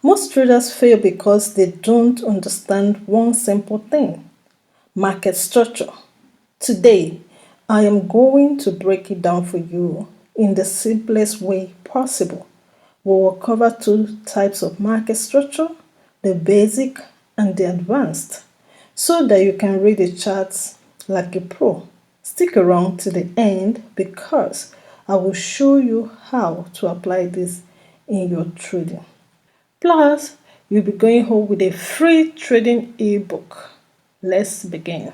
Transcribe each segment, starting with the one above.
Most traders fail because they don't understand one simple thing: market structure. Today, I am going to break it down for you in the simplest way possible. We will cover two types of market structure: the basic and the advanced, so that you can read the charts like a pro. Stick around to the end because I will show you how to apply this in your trading. Plus, you'll be going home with a free trading ebook. Let's begin.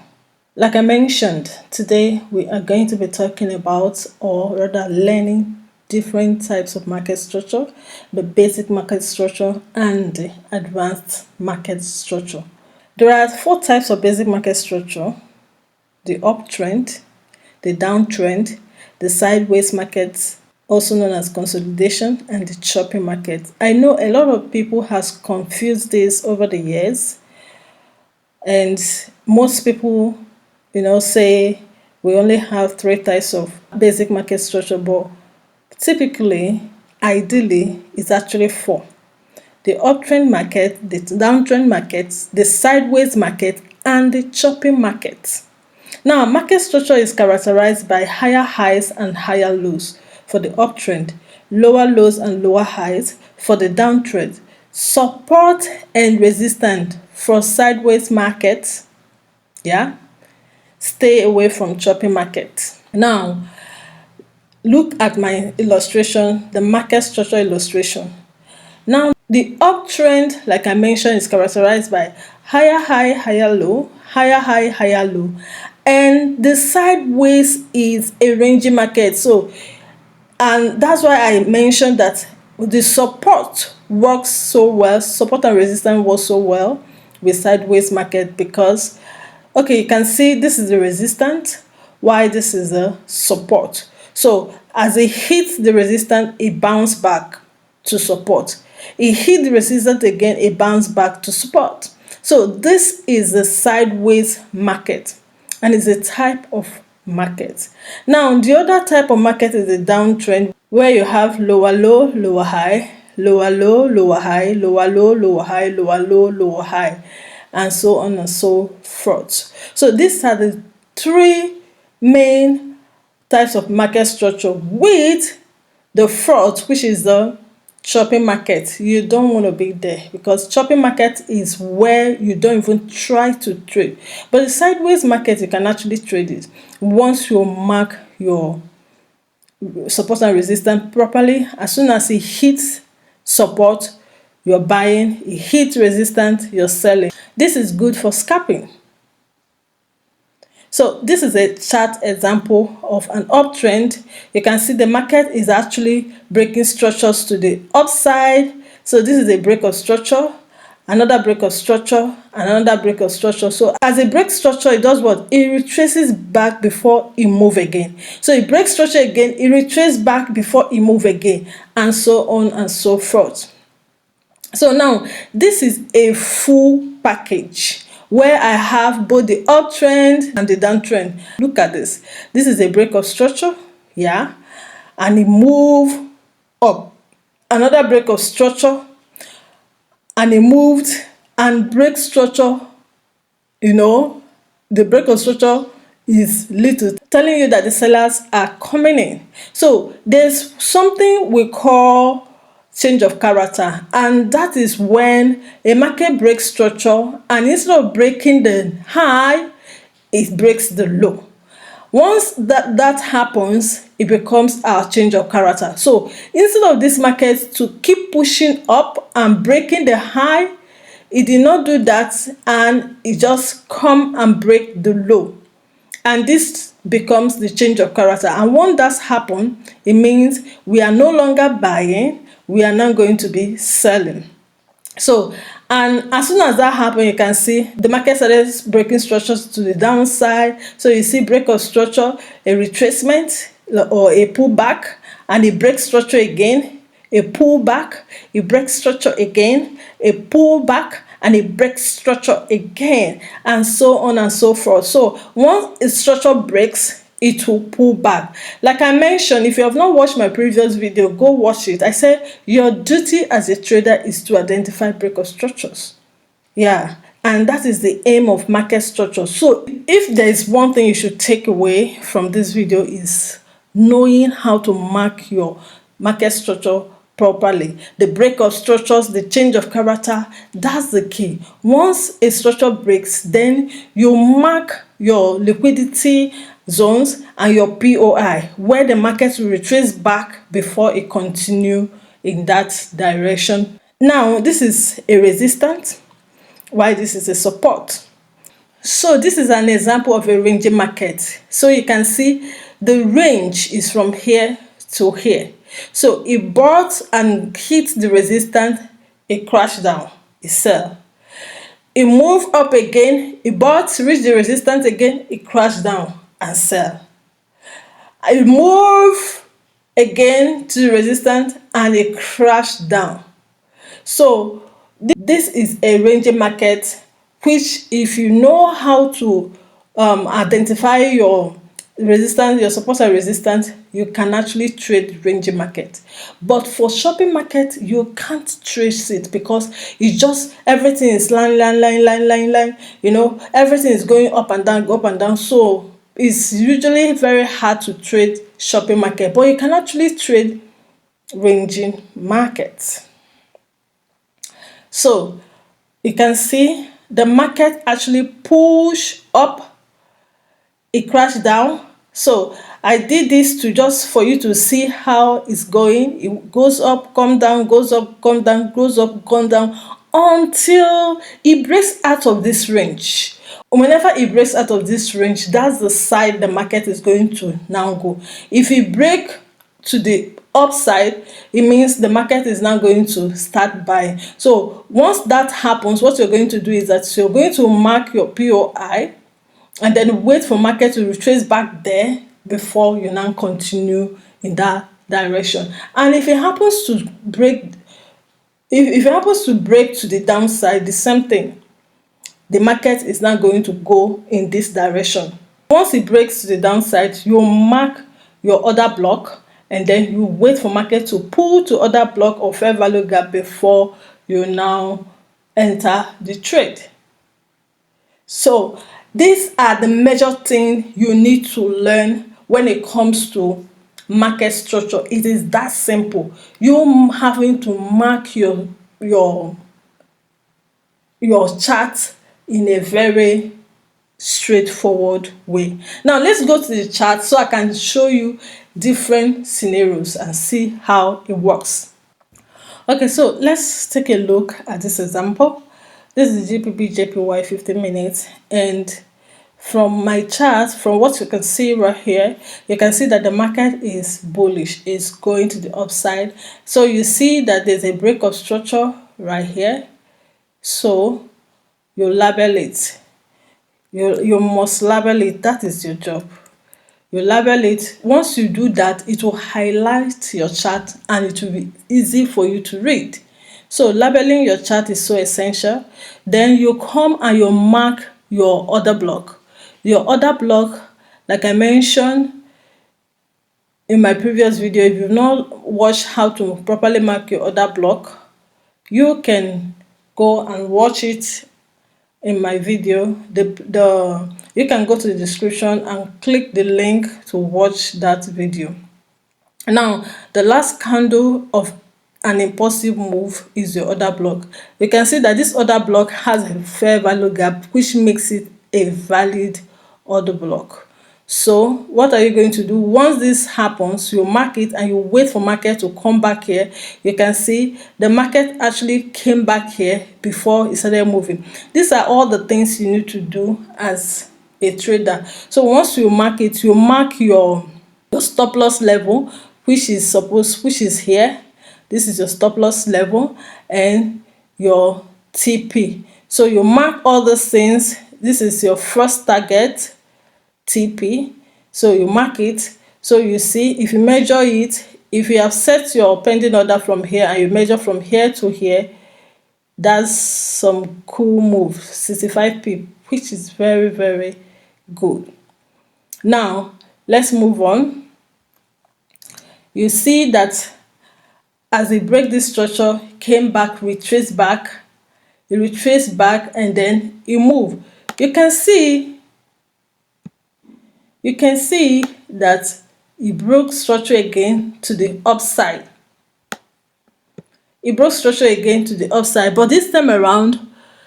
Like I mentioned, today we are going to be talking about, or rather learning, different types of market structure: the basic market structure and the advanced market structure. There are four types of basic market structure: the uptrend, the downtrend, the sideways market, also known as consolidation, and the choppy market. I know a lot of people has confused this over the years, and most people, say we only have three types of basic market structure, but typically, ideally, it's actually four: the uptrend market, the downtrend market, the sideways market, and the choppy market. Now, market structure is characterized by higher highs and higher lows for the uptrend, lower lows and lower highs for the downtrend, support and resistance for sideways markets. Yeah, stay away from choppy market. Now, look at my illustration, the market structure illustration. Now, the uptrend, like I mentioned, is characterized by higher high, higher low, higher high, higher low. And the sideways is a rangy market. So, and that's why I mentioned that the support works so well, support and resistance works so well with sideways market because, okay, you can see this is the resistance, why this is the support. So as it hits the resistance, it bounces back to support. It hit the resistance again, it bounced back to support. So this is the sideways market, and it's a type of market. Now, the other type of market is the downtrend, where you have lower low, lower high, lower low, lower high, lower low, lower high, lower low, lower high, and so on and so forth. So these are the three main types of market structure, with the fourth, which is the chopping market. You don't want to be there because chopping market is where you don't even try to trade. But the sideways market, you can actually trade it once you mark your support and resistance properly. As soon as it hits support, you're buying. It hits resistance, you're selling. This is good for scalping. So this is a chart example of an uptrend. You can see the market is actually breaking structures to the upside. So this is a break of structure, another break of structure, another break of structure. So as it breaks structure, it does what? It retraces back before it move again. So it breaks structure again, it retraces back before it move again, and so on and so forth. So now this is a full package where I have both the uptrend and the downtrend. Look at this. This is a break of structure, yeah, and it move up. Another break of structure, and it moved and break structure. The break of structure is little, telling you that the sellers are coming in. So there's something we call change of character, and that is when a market breaks structure, and instead of breaking the high, it breaks the low. Once that happens, it becomes our change of character. So instead of this market to keep pushing up and breaking the high, it did not do that, and it just come and break the low, and this becomes the change of character. And once that's happened, it means we are no longer buying, we are not going to be selling. So, and as soon as that happened, you can see the market started breaking structures to the downside. So you see break of structure, a retracement or a pullback, and it breaks structure again, a pullback, it breaks structure again, a pullback, and it breaks structure again, and so on and so forth. So once a structure breaks, it will pull back. Like I mentioned, if you have not watched my previous video, go watch it. I said your duty as a trader is to identify breakout structures. Yeah, and that is the aim of market structure. So if there is one thing you should take away from this video, is knowing how to mark your market structure properly. The breakout structures, the change of character, that's the key. Once a structure breaks, then you mark your liquidity zones and your POI, where the market will retrace back before it continue in that direction. Now, this is a resistance, while this is a support. So this is an example of a ranging market. So you can see the range is from here to here. So it bought and hit the resistance, it crashed down, it sell. It moved up again, it bought, reached the resistance again, it crashed down and sell. It moved again to the resistance and it crashed down. So this is a ranging market, which if you know how to identify your resistance, your support and resistance, you can actually trade ranging market. But for shopping market, you can't trace it, because it's just everything is line, you know, everything is going up and down, up and down. So it's usually very hard to trade shopping market, but you can actually trade ranging markets. So you can see the market actually push up, it crashed down. So I did this to just for you to see how it's going. It goes up, come down, goes up, come down, goes up, come down, until it breaks out of this range. Whenever it breaks out of this range, that's the side the market is going to now go. If it break to the upside, it means the market is now going to start buying. So once that happens, what you're going to do is that you're going to mark your POI and then wait for market to retrace back there before you now continue in that direction. And if it happens to break, if it happens to break to the downside, the same thing, the market is now going to go in this direction. Once it breaks to the downside, you mark your order block and then you wait for market to pull to order block or fair value gap before you now enter the trade. So these are the major things you need to learn when it comes to market structure. It is that simple. You having to mark your chart in a very straightforward way. Now let's go to the chart so I can show you different scenarios and see how it works. Okay, so let's take a look at this example. This is GBP JPY 15 minutes, and from my chart, from what you can see right here, you can see that the market is bullish, it's going to the upside. So you see that there's a breakout structure right here. So you label it. You must label it. That is your job. You label it. Once you do that, it will highlight your chart and it will be easy for you to read. So labeling your chart is so essential. Then you come and you mark your order block. Your order block, like I mentioned in my previous video, if you've not watched how to properly mark your order block, you can go and watch it in my video. You can go to the description and click the link to watch that video. Now the last candle of an impulsive move is your order block. You can see that this order block has a fair value gap, which makes it a valid order block. So what are you going to do? Once this happens, you mark it and you wait for market to come back here. You can see the market actually came back here before it started moving. These are all the things you need to do as a trader. So once you mark it, you mark your stop loss level, which is here. This is your stop loss level and your TP. So you mark all those things. This is your first target, TP. So you mark it. So you see, if you measure it, if you have set your pending order from here and you measure from here to here, that's some cool move, 65 pip, which is very, very good. Now Let's move on. You see that as it break this structure, came back, retraced back, it retraced back, and then it moved. You can see that it broke structure again to the upside. It broke structure again to the upside, but this time around,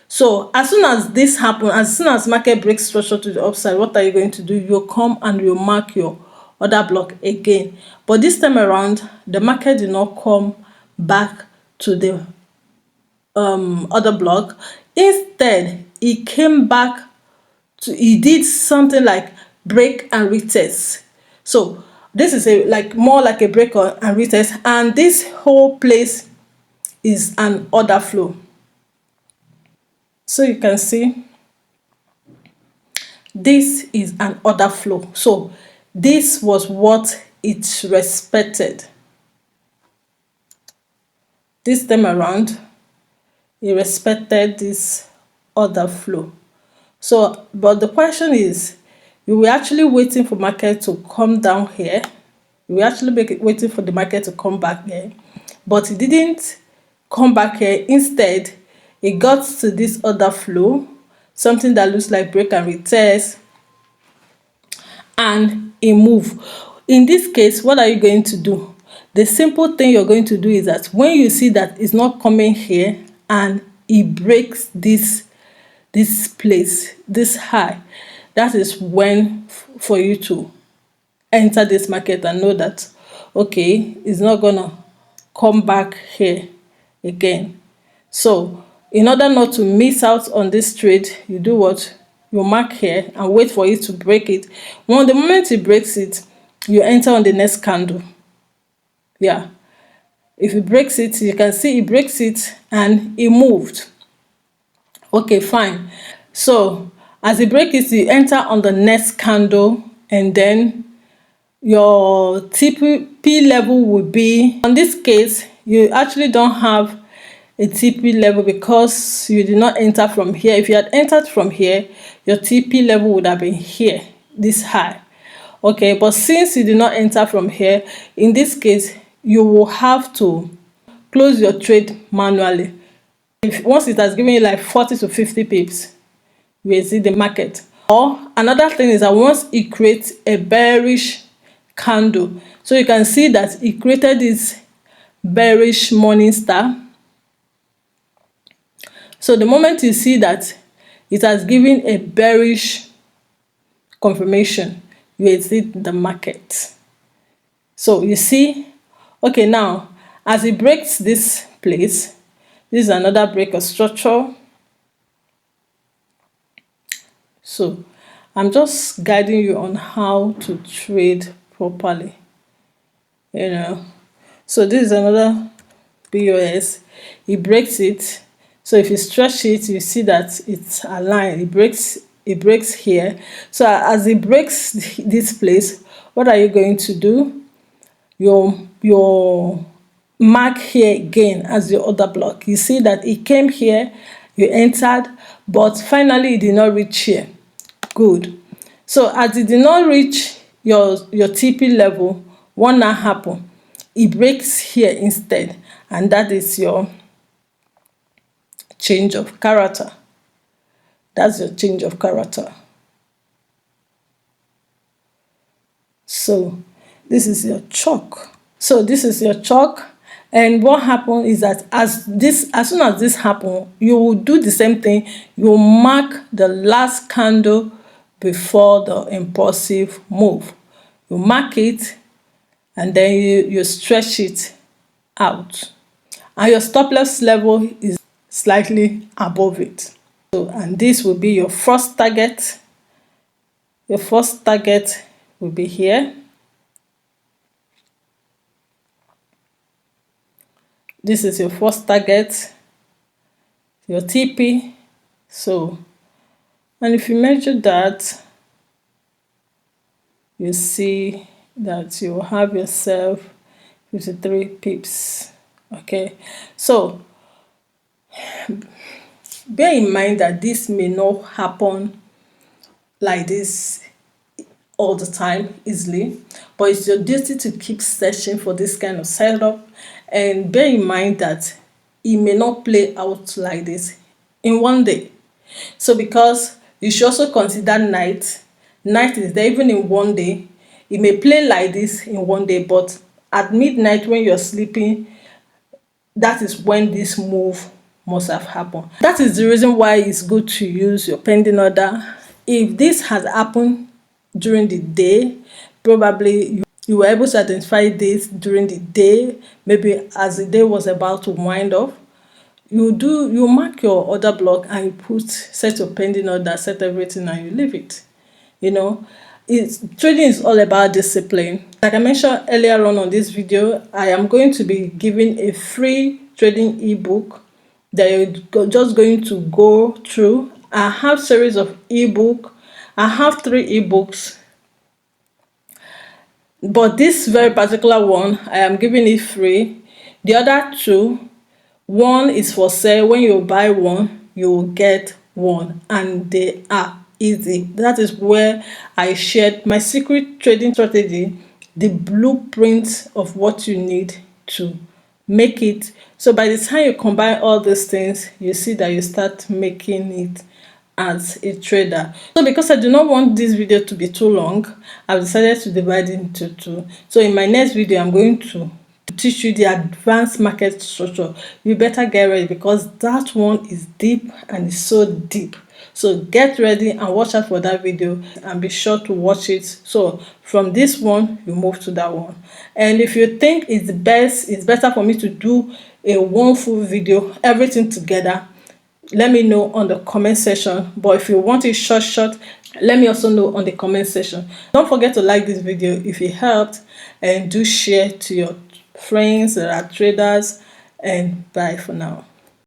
so as soon as this happens, as soon as market breaks structure to the upside, what are you going to do? You'll come and you'll mark your other block again. But this time around, the market did not come back to the other block. Instead, it came back to, he did something like break and retest. So this is a like more like a break and retest, and this whole place is an order flow. So you can see this is an order flow. So this was what it respected. This time around, it respected this order flow. So, but the question is, you were actually waiting for market to come down here. You were actually waiting for the market to come back here, but it didn't come back here. Instead, it got to this order flow, something that looks like break and retest, and a move. In this case, what are you going to do? The simple thing you're going to do is that when you see that it's not coming here and it breaks this place, this high, that is when for you to enter this market and know that, okay, it's not gonna come back here again. So in order not to miss out on this trade, you do what? You mark here and wait for it to break it. When the moment it breaks it, you enter on the next candle. Yeah, if it breaks it, you can see it breaks it and it moved. Okay, fine. So as it breaks it, you enter on the next candle, and then your TP level will be, on this case, you actually don't have a TP level because you did not enter from here. If you had entered from here, your TP level would have been here, this high. Okay, but since you did not enter from here, in this case, you will have to close your trade manually. If once it has given you like 40 to 50 pips, you exit the market. Or another thing is that once it creates a bearish candle, so you can see that it created this bearish morning star. So the moment you see that it has given a bearish confirmation, you exit the market. So you see, okay, now as it breaks this place, this is another break of structure. So I'm just guiding you on how to trade properly, so this is another BOS. It breaks it. So if you stretch it, you see that it's aligned. It breaks here. So as it breaks this place, what are you going to do? Your mark here again as your other block. You see that it came here, you entered, but finally it did not reach here. Good. So as it did not reach your TP level, what now happen? It breaks here instead, and that is your change of character. That's your change of character. So this is your chalk. So this is your chalk. And what happened is that as soon as this happens, you will do the same thing. You will mark the last candle before the impulsive move. You mark it, and then you stretch it out. And your stop loss level is slightly above it. So, and this will be your first target. Your first target will be here. This is your first target, your TP. So, and if you measure that, you see that you have yourself 53 pips. Okay, so bear in mind that this may not happen like this all the time easily, but it's your duty to keep searching for this kind of setup, and bear in mind that it may not play out like this in one day. So because you should also consider night is there even in one day. It may play like this in one day, but at midnight when you're sleeping, that is when this move must have happened. That is the reason why it's good to use your pending order. If this has happened during the day, probably you were able to identify this during the day, maybe as the day was about to wind up. You mark your order block and you put set your pending order, set everything, and you leave it. You know, it's trading is all about discipline. Like I mentioned earlier on this video, I am going to be giving a free trading ebook that you're just going to go through. I have series of ebook. I have 3 ebooks, but this very particular one I am giving it free. The other 2, one is for sale. When you buy one, you will get one, and they are easy. That is where I shared my secret trading strategy, the blueprint of what you need to make it. So by the time you combine all these things, you see that you start making it as a trader. So because I do not want this video to be too long, I've decided to divide it into 2. So in my next video, I'm going to teach you the advanced market structure. You better get ready because that one is deep, and it's so deep. So get ready and watch out for that video, and be sure to watch it. So from this one you move to that one, and if you think it's better for me to do a one full video, everything together, let me know on the comment section. But if you want it short, let me also know on the comment section. Don't forget to like this video if it helped, and do share to your friends that are traders, and bye for now.